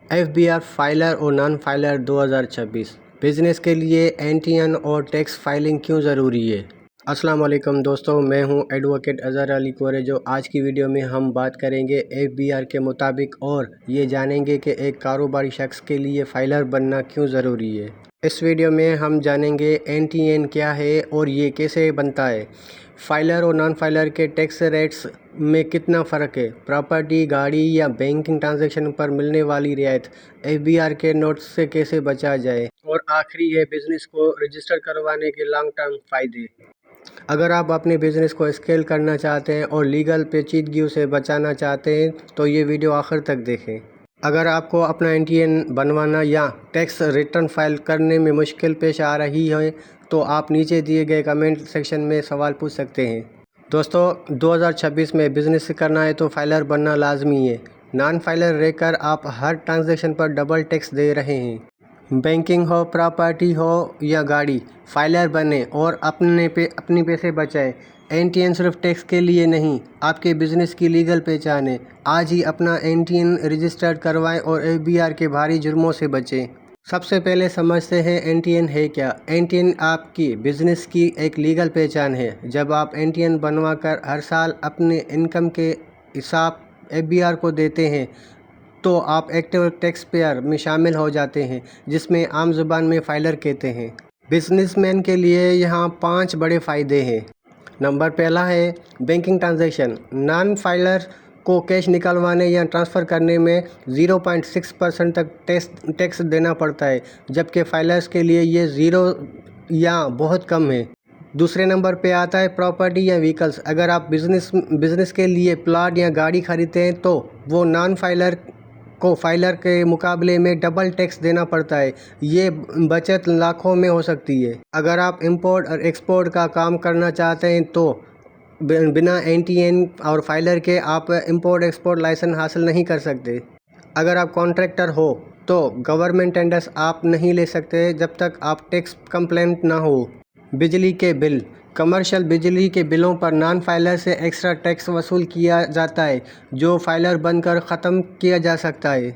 FBR filer और non filer 2026 business के anti NTN और टैक्स फाइलिंग क्यों ज़रूरी है। अस्सलाम वालेकुम दोस्तों, मैं हूं एडवोकेट अज़हर अली कोरे। जो आज की वीडियो में हम बात करेंगे FBR के मुताबिक और ये जानेंगे कि एक कारोबारी शख्स के लिए फाइलर बनना क्यों ज़रूरी है। इस वीडियो में हम जानेंगे एनटीएन क्या है और ये कैसे बनता है, फाइलर और नॉन फाइलर के टैक्स रेट्स में कितना फ़र्क है, प्रॉपर्टी, गाड़ी या बैंकिंग ट्रांजैक्शन पर मिलने वाली रियायत, FBR के नोट्स से कैसे बचा जाए, और आखिरी है बिज़नेस को रजिस्टर करवाने के लॉन्ग टर्म फ़ायदे। अगर आप अपने बिज़नेस को स्केल करना चाहते हैं और लीगल पेचीदगियों से बचाना चाहते हैं तो ये वीडियो आखिर तक देखें। अगर आपको अपना एनटीएन बनवाना या टैक्स रिटर्न फाइल करने में मुश्किल पेश आ रही है तो आप नीचे दिए गए कमेंट सेक्शन में सवाल पूछ सकते हैं। दोस्तों, 2026 में बिज़नेस करना है तो फाइलर बनना लाजमी है। नॉन फाइलर रहकर आप हर ट्रांजैक्शन पर डबल टैक्स दे रहे हैं। बैंकिंग हो, प्रॉपर्टी हो या गाड़ी, फाइलर बने और अपनी पैसे बचाएं। एनटीएन सिर्फ टैक्स के लिए नहीं, आपके बिज़नेस की लीगल पहचान है। आज ही अपना एनटीएन रजिस्टर्ड करवाएं और FBR के भारी जुर्मों से बचें। सबसे पहले समझते हैं एनटीएन है क्या। एनटीएन आपकी बिज़नेस की एक लीगल पहचान है। जब आप एनटीएन बनवा कर हर साल अपने इनकम के हिसाब FBR को देते हैं तो आप एक्टिव टैक्स पेयर में शामिल हो जाते हैं, जिसमें आम ज़ुबान में फाइलर कहते हैं। बिजनेसमैन के लिए यहाँ 5 बड़े फ़ायदे हैं। नंबर पहला है बैंकिंग ट्रांजैक्शन। नॉन फाइलर को कैश निकलवाने या ट्रांसफ़र करने में 0.6% तक टैक्स देना पड़ता है, जबकि फाइलर्स के लिए ये 0 या बहुत कम है। दूसरे नंबर पे आता है प्रॉपर्टी या व्हीकल्स। अगर आप बिज़नेस के लिए प्लाट या गाड़ी खरीदते हैं तो वो नॉन फाइलर को फाइलर के मुकाबले में डबल टैक्स देना पड़ता है। ये बचत लाखों में हो सकती है। अगर आप इंपोर्ट और एक्सपोर्ट का काम करना चाहते हैं तो बिना एनटीएन और फाइलर के आप इंपोर्ट एक्सपोर्ट लाइसेंस हासिल नहीं कर सकते। अगर आप कॉन्ट्रैक्टर हो तो गवर्नमेंट टेंडर्स आप नहीं ले सकते जब तक आप टैक्स कंप्लेंट ना हो। बिजली के बिल, कमर्शियल बिजली के बिलों पर नॉन फाइलर से एक्स्ट्रा टैक्स वसूल किया जाता है, जो फाइलर बनकर ख़त्म किया जा सकता है।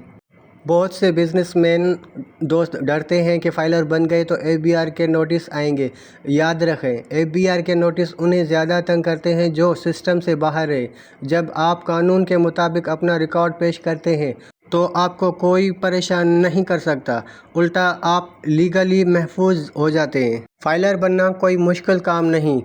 बहुत से बिजनेसमैन दोस्त डरते हैं कि फाइलर बन गए तो FBR के नोटिस आएंगे। याद रखें, FBR के नोटिस उन्हें ज़्यादा तंग करते हैं जो सिस्टम से बाहर है। जब आप कानून के मुताबिक अपना रिकॉर्ड पेश करते हैं तो आपको कोई परेशान नहीं कर सकता, उल्टा आप लीगली महफूज हो जाते हैं। फाइलर बनना कोई मुश्किल काम नहीं।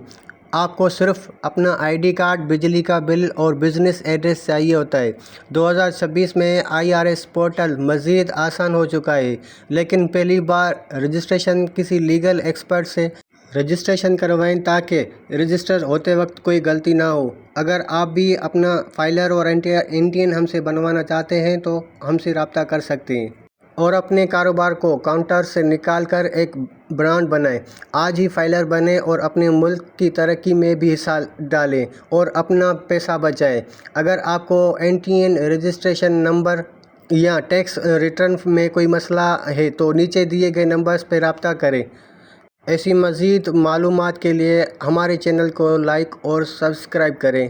आपको सिर्फ अपना ID कार्ड, बिजली का बिल और बिज़नेस एड्रेस चाहिए होता है। 2026 में IRS पोर्टल मज़ीद आसान हो चुका है, लेकिन पहली बार रजिस्ट्रेशन किसी लीगल एक्सपर्ट से रजिस्ट्रेशन करवाएं ताकि रजिस्टर होते वक्त कोई गलती ना हो। अगर आप भी अपना फाइलर और एनटीएन हमसे बनवाना चाहते हैं तो हमसे रब्ता कर सकते हैं और अपने कारोबार को काउंटर से निकाल कर एक ब्रांड बनाएं। आज ही फाइलर बने और अपने मुल्क की तरक्की में भी हिस्सा डालें और अपना पैसा बचाएं। अगर आपको एनटीएन रजिस्ट्रेशन नंबर या टैक्स रिटर्न में कोई मसला है तो नीचे दिए गए नंबर्स पर रब्ता करें। ऐसी मज़ीद मालूमात के लिए हमारे चैनल को लाइक और सब्सक्राइब करें।